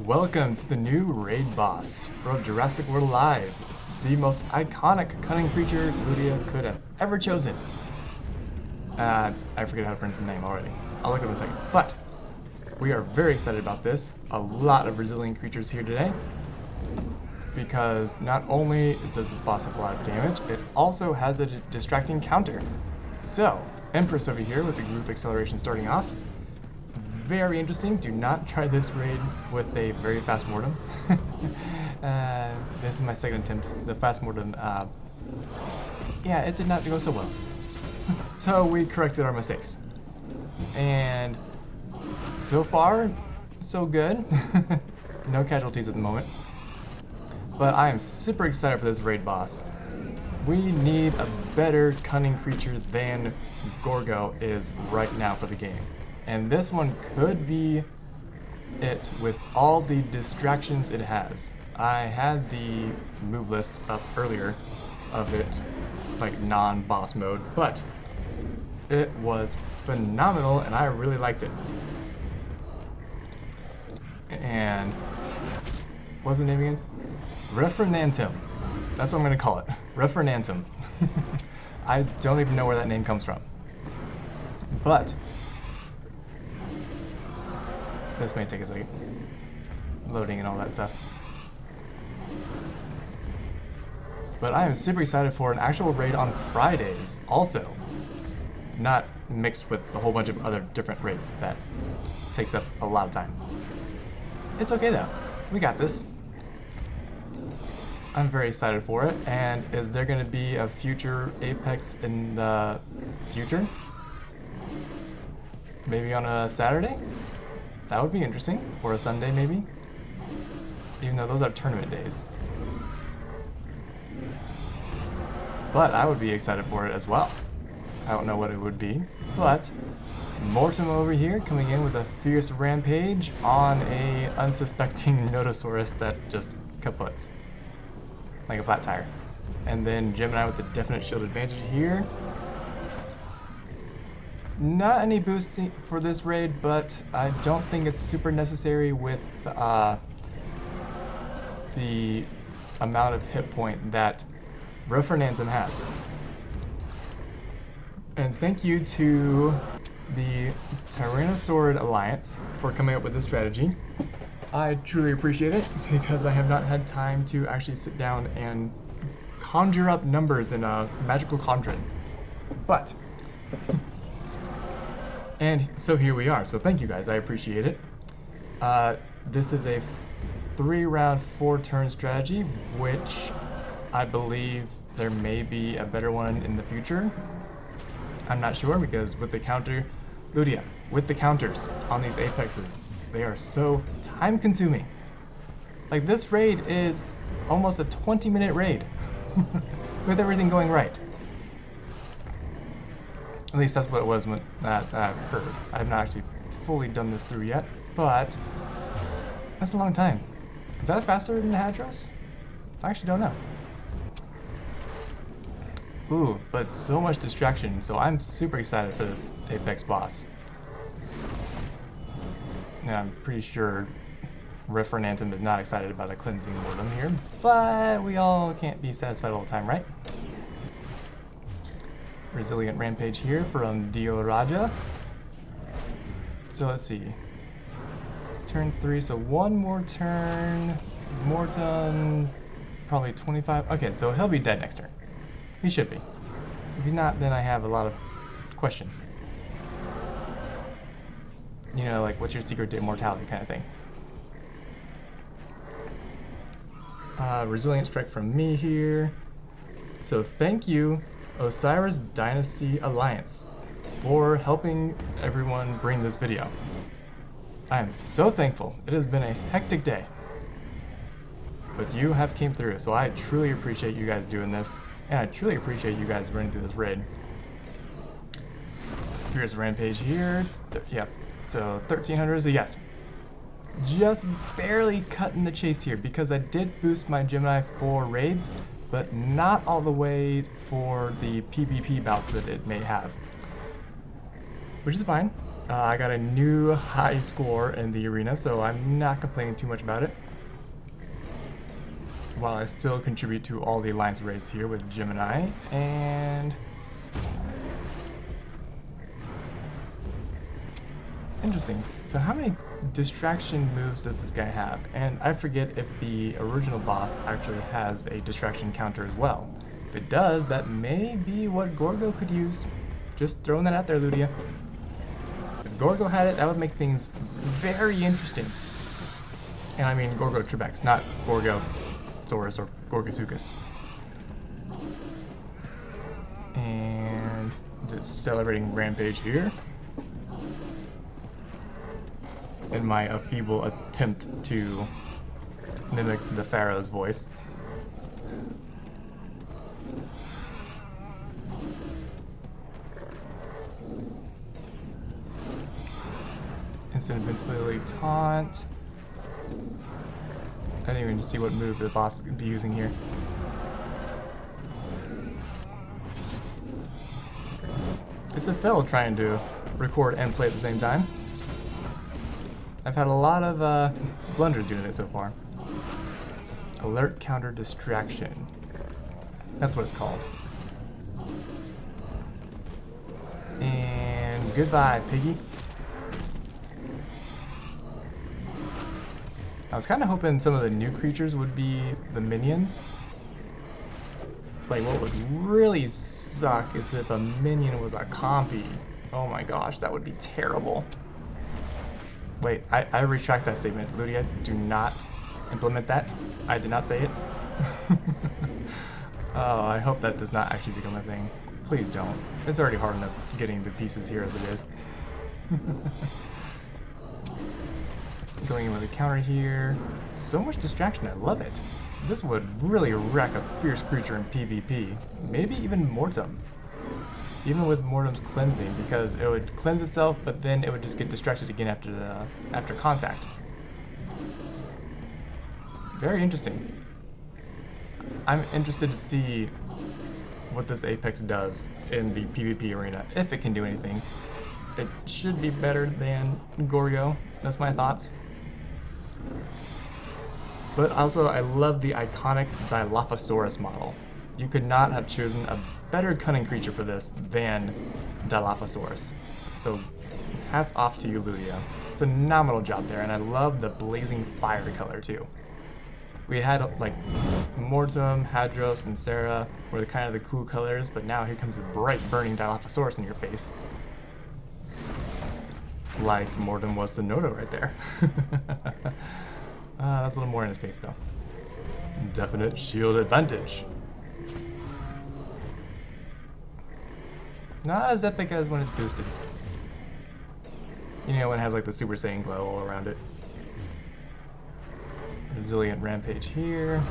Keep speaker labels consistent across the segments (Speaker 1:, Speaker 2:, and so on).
Speaker 1: Welcome to the new raid boss from Jurassic World Live, the most iconic cunning creature Ludia could have ever chosen. I forget how to pronounce his name already. I'll look it up in a second. But we are very excited about this. A lot of resilient creatures here today, because not only does this boss have a lot of damage, it also has a distracting counter. So, Empress over here with the group acceleration starting off. Very interesting. Do not try this raid with a very fast mortem. This is my second attempt. The fast mortem, yeah, it did not go so well. So we corrected our mistakes. And so far, so good. No casualties at the moment. But I am super excited for this raid boss. We need a better cunning creature than Gorgo is right now for the game. And this one could be it with all the distractions it has. I had the move list up earlier of it, like non-boss mode, but it was phenomenal and I really liked it. And what's the name again? Refrenantem. That's what I'm going to call it. Refrenantem. I don't even know where that name comes from. But this may take a second. Loading and all that stuff. But I am super excited for an actual raid on Fridays also. Not mixed with a whole bunch of other different raids that takes up a lot of time. It's okay though. We got this. I'm very excited for it. And is there going to be a future Apex in the future? Maybe on a Saturday? That would be interesting. Or a Sunday, maybe. Even though those are tournament days. But I would be excited for it as well. I don't know what it would be. But Mortem over here coming in with a fierce rampage on a unsuspecting Notosaurus that just kaputs. Like a flat tire. And then Gemini with the definite shield advantage here. Not any boosting for this raid, but I don't think it's super necessary with the amount of hit point that Refrenantem has. And thank you to the Tyrannosaurid Alliance for coming up with this strategy. I truly appreciate it, because I have not had time to actually sit down and conjure up numbers in a magical cauldron. But and so here we are, so thank you guys, I appreciate it. This is a 3-round, 4-turn strategy, which I believe there may be a better one in the future. I'm not sure, because with the counter, Ludia, with the counters on these Apexes, they are so time-consuming. Like, this raid is almost a 20-minute raid, with everything going right. At least that's what it was when that occurred. I have not actually fully done this through yet, but that's a long time. Is that faster than the Hadros? I actually don't know. Ooh, but so much distraction, so I'm super excited for this Apex boss. And I'm pretty sure Refrenantem is not excited about a cleansing mortem here, but we all can't be satisfied all the time, right? Resilient Rampage here from Dio Raja. So let's see. Turn 3, so one more turn. Mortem, probably 25. Okay, so he'll be dead next turn. He should be. If he's not, then I have a lot of questions. You know, like, what's your secret to immortality kind of thing. Resilient Strike from me here. So thank you, Osiris Dynasty Alliance, for helping everyone bring this video. I am so thankful. It has been a hectic day, but you have came through, so I truly appreciate you guys doing this, and I truly appreciate you guys running through this raid. Here's a rampage here. Yep, so 1300 is a yes. Just barely cutting the chase here, because I did boost my Gemini for raids, but not all the way for the PvP bouts that it may have. which is fine. I got a new high score in the arena, so I'm not complaining too much about it. While I still contribute to all the alliance raids here with Gemini, and interesting. So how many distraction moves does this guy have? And I forget if the original boss actually has a distraction counter as well. If it does, that may be what Gorgo could use. Just throwing that out there, Ludia. If Gorgo had it, that would make things very interesting. And I mean Gorgo Trebex, not Gorgosaurus or Gorgosuchus. And just celebrating Rampage here. In my feeble attempt to mimic the Pharaoh's voice. Instant invincibility taunt. I didn't even see what move the boss could be using here. It's a fail trying to record and play at the same time. I've had a lot of blunders doing it so far. Alert counter distraction. That's what it's called. And goodbye, piggy. I was kind of hoping some of the new creatures would be the minions. Like, what would really suck is if a minion was a compy. Oh my gosh, that would be terrible. Wait, I retract that statement. Ludia, do not implement that. I did not say it. Oh, I hope that does not actually become a thing. Please don't. It's already hard enough getting the pieces here as it is. Going in with a counter here. So much distraction, I love it. This would really wreck a fierce creature in PvP. Maybe even Mortem. Even with Mortem's cleansing, because it would cleanse itself, but then it would just get distracted again after contact. Very interesting. I'm interested to see what this Apex does in the PvP arena, if it can do anything. It should be better than Gorgo. That's my thoughts. But also, I love the iconic Dilophosaurus model. You could not have chosen a better cunning creature for this than Dilophosaurus. So, hats off to you, Ludia. Phenomenal job there, and I love the blazing fire color too. We had like Mortem, Hadros, and Sarah were kind of the cool colors, but now here comes the bright burning Dilophosaurus in your face. Like Mortem was the Noto right there. That's a little more in his face though. Definite shield advantage. Not as epic as when it's boosted. You know, when it has like the Super Saiyan glow all around it. Resilient Rampage here.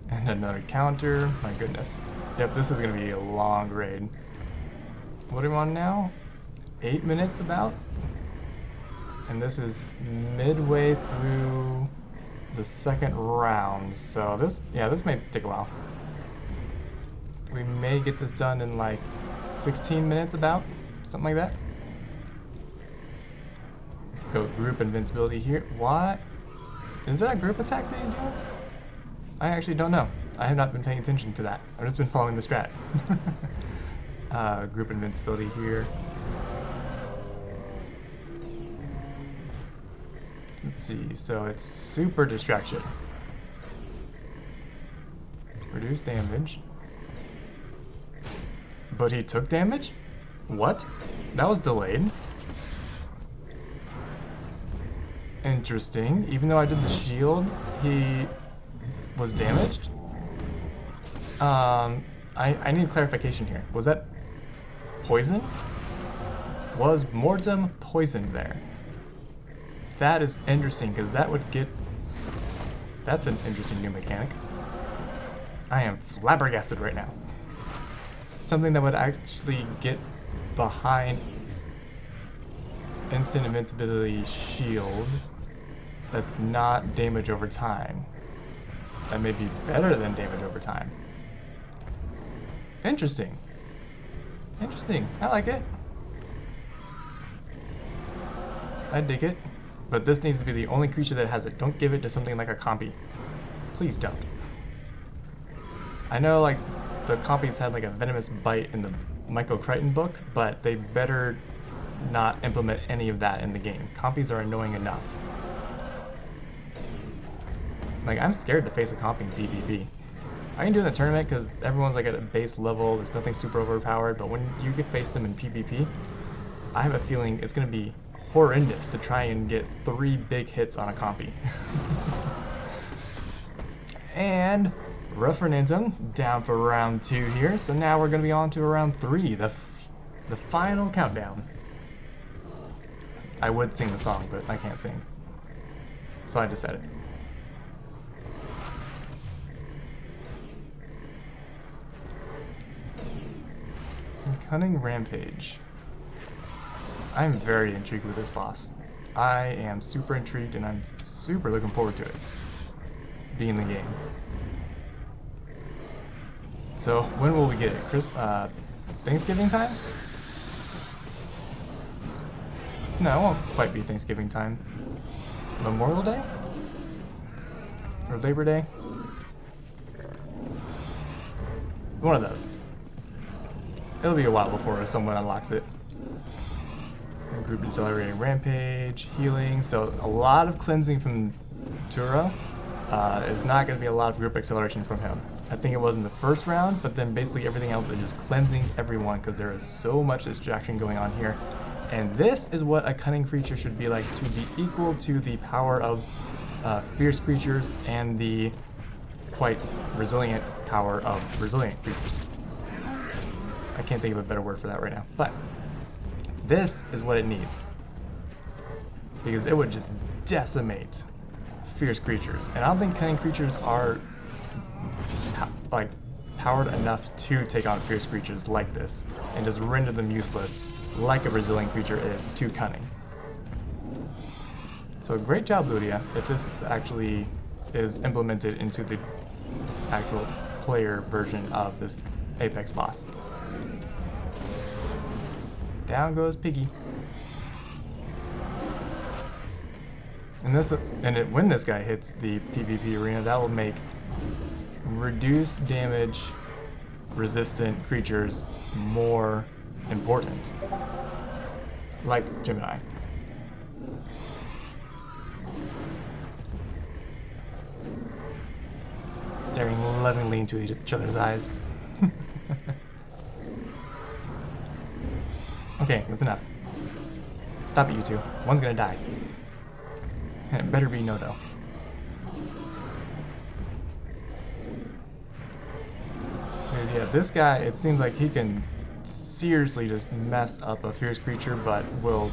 Speaker 1: And another counter. My goodness. Yep, this is going to be a long raid. What are we on now? 8 minutes about? And this is midway through the second round. So this may take a while. We may get this done in like 16 minutes about, something like that. Go group invincibility here. What? Is that a group attack that he's doing? I actually don't know. I have not been paying attention to that. I've just been following the strat. Group invincibility here. Let's see, so it's super distraction. Reduce damage. But he took damage? What? That was delayed. Interesting. Even though I did the shield, he was damaged? I need clarification here. Was that poison? Was Mortem poisoned there? That is interesting, because that would get... That's an interesting new mechanic. I am flabbergasted right now. Something that would actually get behind instant invincibility shield that's not damage over time. That may be better than damage over time. Interesting. Interesting. I like it. I dig it. But this needs to be the only creature that has it. Don't give it to something like a compy. Please don't. I know like the compies had like a venomous bite in the Michael Crichton book, but they better not implement any of that in the game. Compies are annoying enough. Like, I'm scared to face a compy in PvP. I can do it in the tournament because everyone's like at a base level, there's nothing super overpowered, but when you get face them in PvP, I have a feeling it's going to be horrendous to try and get 3 big hits on a compy. And Refrenantem down for round 2 here, so now we're going to be on to round 3, the final countdown. I would sing the song, but I can't sing, so I just said it. Cunning Rampage. I'm very intrigued with this boss. I am super intrigued and I'm super looking forward to it being the game. So when will we get it? Thanksgiving time? No, it won't quite be Thanksgiving time. Memorial Day? Or Labor Day? One of those. It'll be a while before someone unlocks it. Group Decelerating Rampage, healing, so a lot of cleansing from Turo. Is not going to be a lot of group acceleration from him. I think it was in the first round, but then basically everything else is just cleansing everyone because there is so much distraction going on here. And this is what a cunning creature should be like, to be equal to the power of fierce creatures and the quite resilient power of resilient creatures. I can't think of a better word for that right now, but this is what it needs, because it would just decimate fierce creatures, and I don't think cunning creatures are powered enough to take on fierce creatures like this and just render them useless like a resilient creature is to cunning. So great job, Ludia, if this actually is implemented into the actual player version of this Apex boss. Down goes Piggy. And when this guy hits the PvP arena, that will make reduced damage resistant creatures more important. Like Gemini. Staring lovingly into each other's eyes. Okay, that's enough. Stop it, you two. One's gonna die. And it better be Nodo. Because yeah, this guy, it seems like he can seriously just mess up a fierce creature, but will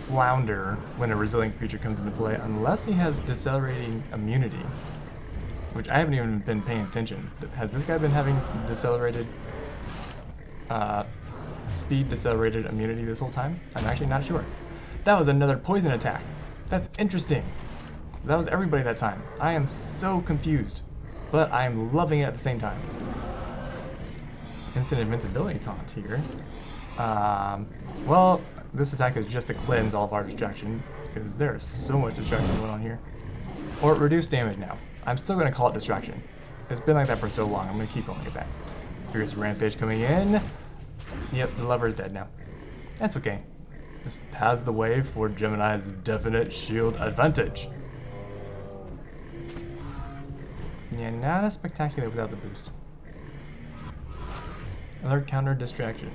Speaker 1: flounder when a resilient creature comes into play, unless he has decelerating immunity. Which I haven't even been paying attention. Has this guy been having decelerated speed decelerated immunity this whole time? I'm actually not sure. That was another poison attack. That's interesting. That was everybody that time. I am so confused, but I am loving it at the same time. Instant invincibility taunt here. Well, this attack is just to cleanse all of our distraction, because there's so much distraction going on here. Or reduce damage now. I'm still going to call it distraction. It's been like that for so long, I'm going to keep calling it that. Fierce Rampage coming in. Yep, the lover is dead now. That's okay. This paves the way for Gemini's definite shield advantage. Yeah, not as spectacular without the boost. Another counter distraction.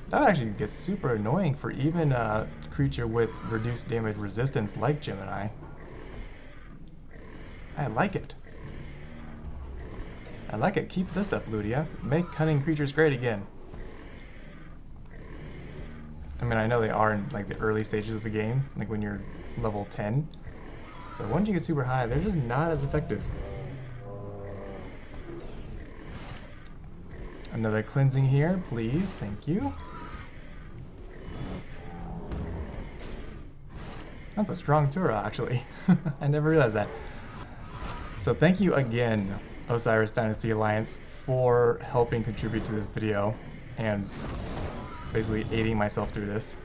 Speaker 1: That actually gets super annoying for even a creature with reduced damage resistance like Gemini. I like it. I like it. Keep this up, Ludia. Make cunning creatures great again. I mean, I know they are in like the early stages of the game, like when you're level 10. But once you get super high, they're just not as effective. Another cleansing here, please. Thank you. That's a strong Tura, actually. I never realized that. So thank you again, Osiris Dynasty Alliance, for helping contribute to this video and basically aiding myself through this.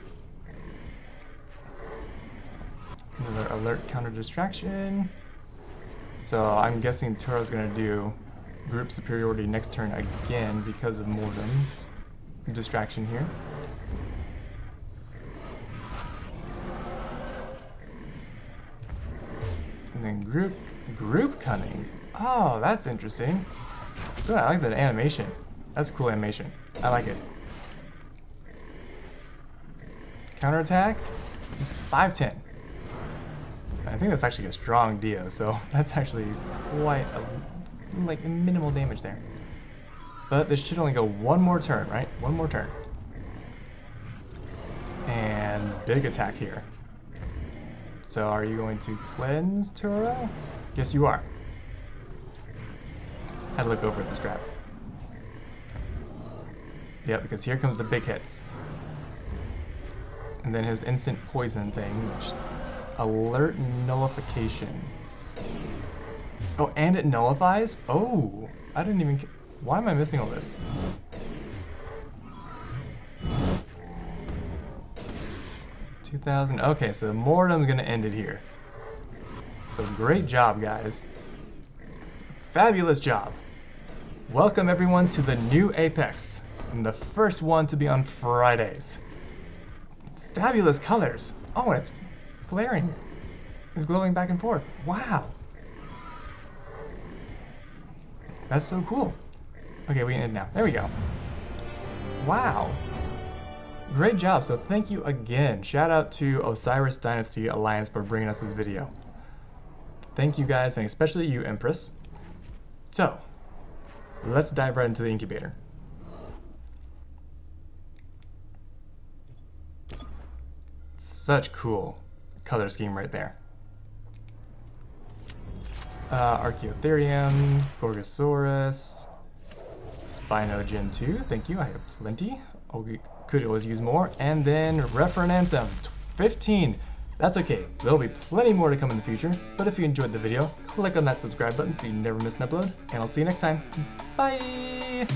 Speaker 1: Another alert counter distraction. So I'm guessing Tura's gonna do group superiority next turn again because of Mortem's distraction here. And then group cunning. Oh, that's interesting. Good, I like that animation. That's a cool animation. I like it. Counterattack, 510. I think that's actually a strong Dio, so that's actually quite like minimal damage there. But this should only go one more turn, right? One more turn. And big attack here. So are you going to cleanse Tura? Yes, you are. Had to look over at the strap. Yep, because here comes the big hits. And then his instant poison thing, which alert nullification. Oh, and it nullifies? Oh, I didn't even... Why am I missing all this? Okay, so Mortem's gonna end it here. So great job, guys. Fabulous job. Welcome everyone to the new Apex, and the first one to be on Fridays. Fabulous colors. Oh, and it's glaring. It's glowing back and forth. Wow. That's so cool. Okay, we can end now. There we go. Wow. Great job. So thank you again. Shout out to Osiris Dynasty Alliance for bringing us this video. Thank you guys, and especially you, Empress. So, let's dive right into the incubator. Such cool color scheme right there. Archaeotherium, Gorgosaurus, Spino Gen 2, thank you, I have plenty. Could always use more. And then Refrenantem 15. That's okay, there'll be plenty more to come in the future, but if you enjoyed the video, click on that subscribe button so you never miss an upload, and I'll see you next time. Bye!